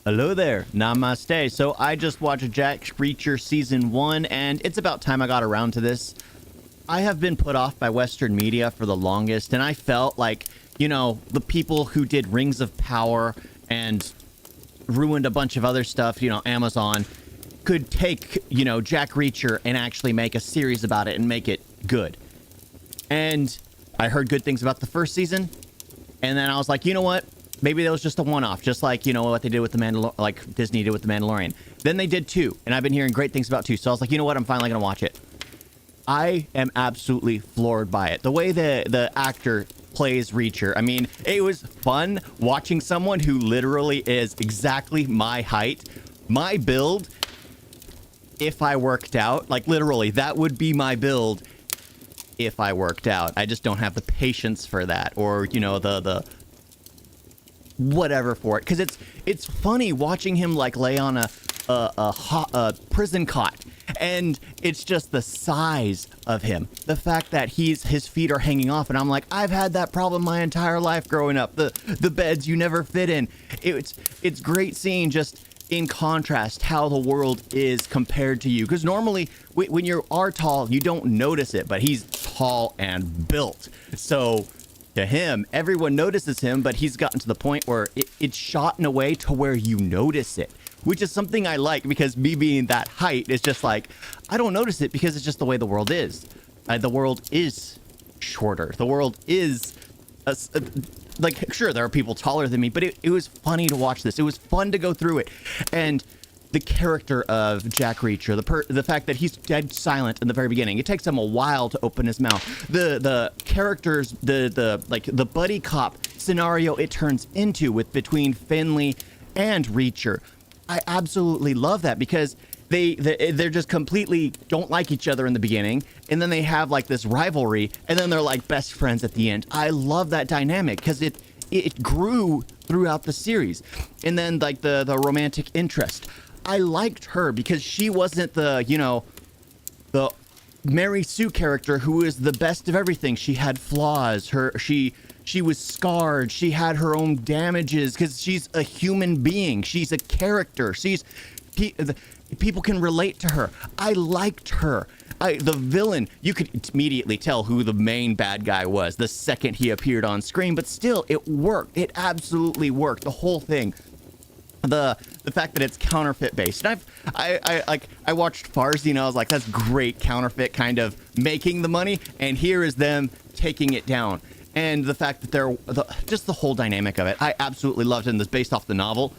Hello there, namaste. So I just watched Jack Reacher season 1, and it's about time I got around to this. I have been put off by Western media for the longest, and I felt like, you know, the people who did Rings of Power and ruined a bunch of other stuff, you know, Amazon, could take, you know, Jack Reacher and actually make a series about it and make it good. And I heard good things about the first season, and then I was like, you know what? Maybe that was just a one-off, just like, you know, what they did with the like Disney did with the Mandalorian. Then they did 2, and I've been hearing great things about 2. So I was like, you know what? I'm finally going to watch it. I am absolutely floored by it. The way the actor plays Reacher. I mean, it was fun watching someone who literally is exactly my height, my build. If I worked out, like literally, that would be my build if I worked out. I just don't have the patience for that, or, you know, the whatever for it, because it's funny watching him like lay on a prison cot, and it's just the size of him, the fact that his feet are hanging off, and I'm like, I've had that problem my entire life growing up, the beds you never fit in. It's great seeing just in contrast how the world is compared to you, because normally when you are tall you don't notice it, but he's tall and built, so to him, everyone notices him, but he's gotten to the point where it's shot in a way to where you notice it, which is something I like, because me being that height is just like, I don't notice it because it's just the way the world is. The world is shorter. The world is, like, sure, there are people taller than me, but it was funny to watch this. It was fun to go through it. And the character of Jack Reacher, the fact that he's dead silent in the very beginning, it takes him a while to open his mouth. The characters, the buddy cop scenario it turns into between Finley and Reacher, I absolutely love that, because they're just completely don't like each other in the beginning, and then they have like this rivalry, and then they're like best friends at the end. I love that dynamic because it grew throughout the series. And then like the romantic interest, I liked her because she wasn't the, you know, the Mary Sue character who is the best of everything. She had flaws. She was scarred. She had her own damages because she's a human being. She's a character. People can relate to her. I liked her. The villain, you could immediately tell who the main bad guy was the second he appeared on screen, but still, it worked. It absolutely worked. The whole thing. The fact that it's counterfeit based. And I watched Farsi, and I was like, that's great counterfeit kind of making the money, and here is them taking it down. And the fact that just the whole dynamic of it, I absolutely loved it, and this based off the novel.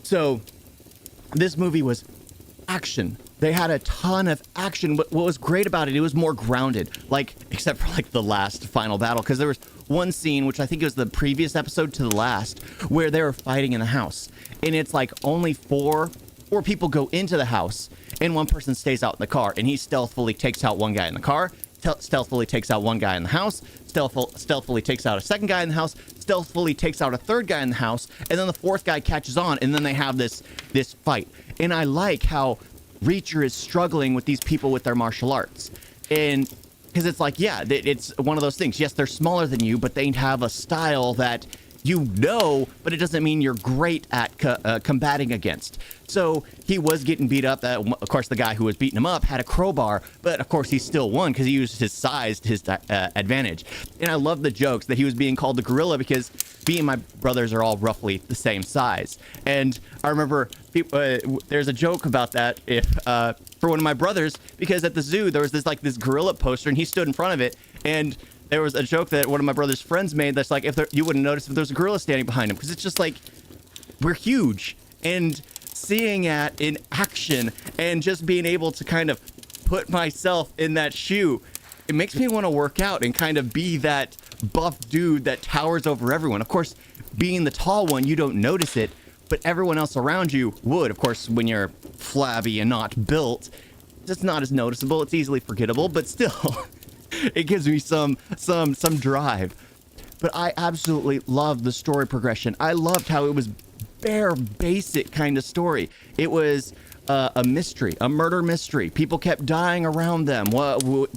So this movie was action. They had a ton of action. What was great about it, it was more grounded, like, except for like the last final battle, because there was one scene, which I think it was the previous episode to the last, where they were fighting in the house, and it's like only four people go into the house, and one person stays out in the car, and he stealthily takes out one guy in the car, stealthily takes out one guy in the house, stealthily takes out a second guy in the house, stealthily takes out a third guy in the house, and then the fourth guy catches on, and then they have this fight. And I like how Reacher is struggling with these people with their martial arts, and because it's like, yeah, it's one of those things. Yes, they're smaller than you, but they have a style that you know, but it doesn't mean you're great at combating against. So he was getting beat up. Of course, the guy who was beating him up had a crowbar, but of course he still won because he used his size to his advantage. And I love the jokes that he was being called the gorilla because me and my brothers are all roughly the same size. And I remember there's a joke about that for one of my brothers, because at the zoo there was this gorilla poster, and he stood in front of it, and there was a joke that one of my brother's friends made that's like, you wouldn't notice if there was a gorilla standing behind him, because it's just like, we're huge. And seeing that in action and just being able to kind of put myself in that shoe, it makes me want to work out and kind of be that buff dude that towers over everyone. Of course, being the tall one, you don't notice it, but everyone else around you would. Of course, when you're flabby and not built, it's not as noticeable. It's easily forgettable, but still, it gives me some drive. But I absolutely loved the story progression. I loved how it was bare basic kind of story. It was a mystery, a murder mystery. People kept dying around them.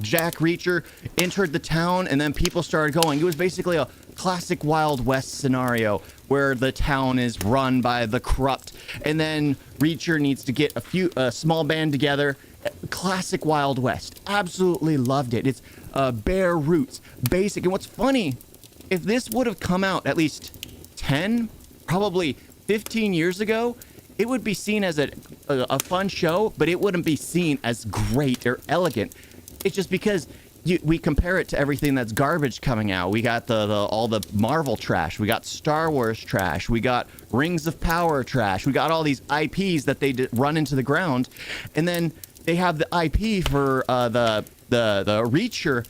Jack Reacher entered the town, and then people started going. It was basically a classic Wild West scenario where the town is run by the corrupt, and then Reacher needs to get a small band together. Classic Wild West. Absolutely loved it. It's bare roots, basic. And what's funny, if this would have come out at least 10, probably 15 years ago, it would be seen as a fun show, but it wouldn't be seen as great or elegant. It's just because we compare it to everything that's garbage coming out. We got all the Marvel trash. We got Star Wars trash. We got Rings of Power trash. We got all these IPs that they run into the ground, and then they have the IP for the Reacher,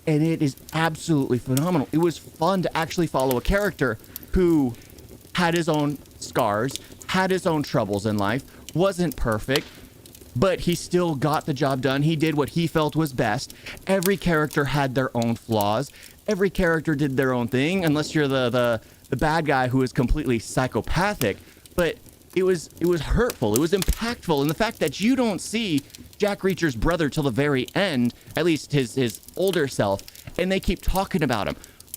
and it is absolutely phenomenal. It was fun to actually follow a character who had his own scars, had his own troubles in life, wasn't perfect, but he still got the job done. He did what he felt was best. Every character had their own flaws. Every character did their own thing, unless you're the bad guy who is completely psychopathic. But it was hurtful. It was impactful. And the fact that you don't see Jack Reacher's brother till the very end, at least his older self, and they keep talking about him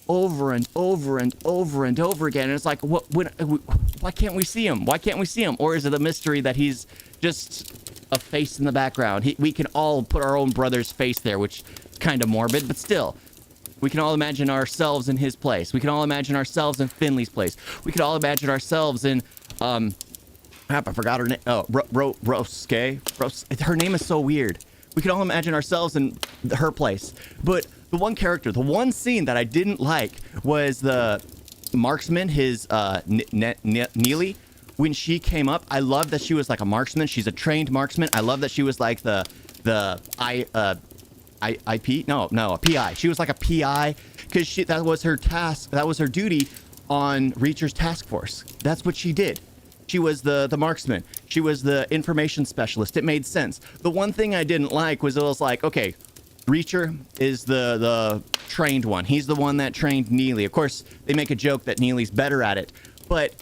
over and over and over and over again. And it's like, why can't we see him? Why can't we see him? Or is it a mystery that he's just a face in the background? We can all put our own brother's face there, which is kind of morbid, but still. We can all imagine ourselves in his place. We can all imagine ourselves in Finley's place. We could all imagine ourselves in, I forgot her name. Oh, Rose. Her name is so weird. We can all imagine ourselves in her place. But the one scene that I didn't like was the marksman, his Neely. When she came up, I love that she was like a marksman. She's a trained marksman. I love that she was like a PI. She was like a PI because that was her task. That was her duty on Reacher's task force. That's what she did. She was the marksman. She was the information specialist. It made sense. The one thing I didn't like was it was like, okay, Reacher is the trained one. He's the one that trained Neely. Of course, they make a joke that Neely's better at it. But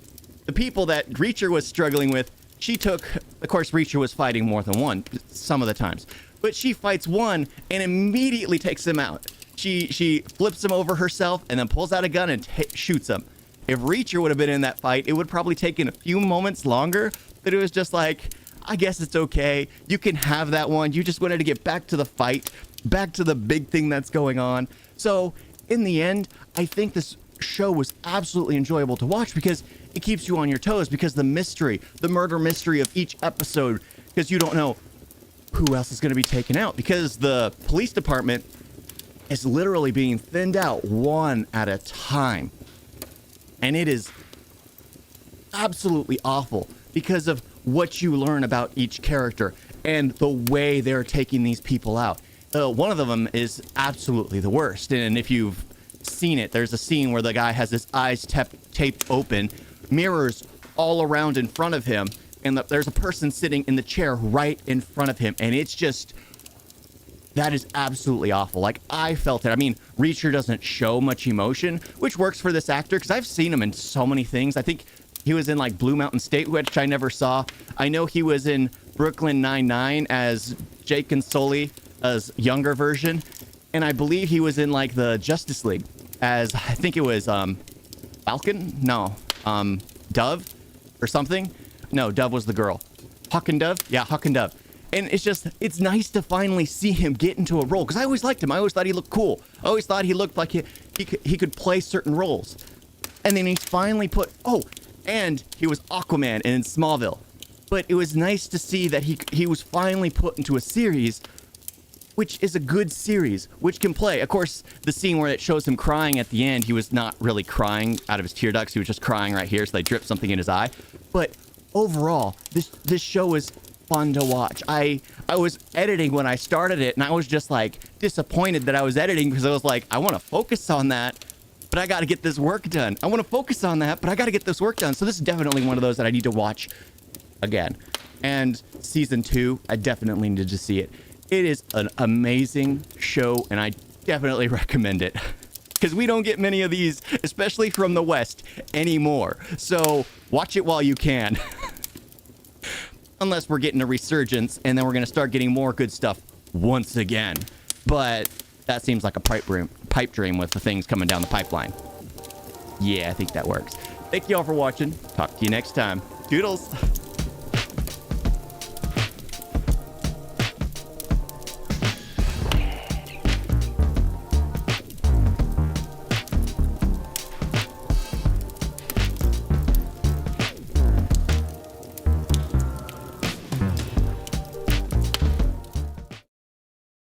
the people that Reacher was struggling with, she took... Of course, Reacher was fighting more than one some of the times. But she fights one and immediately takes him out. She flips him over herself and then pulls out a gun and shoots him. If Reacher would have been in that fight, it would probably taken a few moments longer, but it was just like, I guess it's okay. You can have that one. You just wanted to get back to the fight, back to the big thing that's going on. So in the end, I think this show was absolutely enjoyable to watch because it keeps you on your toes, because the mystery, the murder mystery of each episode, because you don't know who else is going to be taken out, because the police department is literally being thinned out one at a time. And it is absolutely awful because of what you learn about each character and the way they're taking these people out. One of them is absolutely the worst. And if you've seen it, there's a scene where the guy has his eyes taped open, mirrors all around in front of him, and there's a person sitting in the chair right in front of him. And it's just... that is absolutely awful. Like, I felt it. I mean, Reacher doesn't show much emotion, which works for this actor, because I've seen him in so many things. I think he was in, like, Blue Mountain State, which I never saw. I know he was in Brooklyn Nine-Nine as Jake Consoli, as younger version. And I believe he was in, like, the Justice League as, I think it was, Falcon? No. Dove? Or something? No, Dove was the girl. Hawk and Dove? Yeah, Hawk and Dove. And it's nice to finally see him get into a role, because I always liked him. I always thought he looked cool. I always thought he looked like he could play certain roles. And then he's finally and he was Aquaman in Smallville. But it was nice to see that he was finally put into a series, which is a good series, which can play. Of course, the scene where it shows him crying at the end, he was not really crying out of his tear ducts. He was just crying right here, so they dripped something in his eye. But overall, this show is fun to watch. I was editing when I started it, and I was just like disappointed that I was editing, because I was like, I want to focus on that, but I got to get this work done. I want to focus on that, but I got to get this work done. So this is definitely one of those that I need to watch again. And season 2, I definitely need to see it. It is an amazing show, and I definitely recommend it, because we don't get many of these, especially from the West, anymore. So watch it while you can. Unless we're getting a resurgence, and then we're going to start getting more good stuff once again. But that seems like a pipe dream with the things coming down the pipeline. Yeah, I think that works. Thank you all for watching. Talk to you next time. Toodles.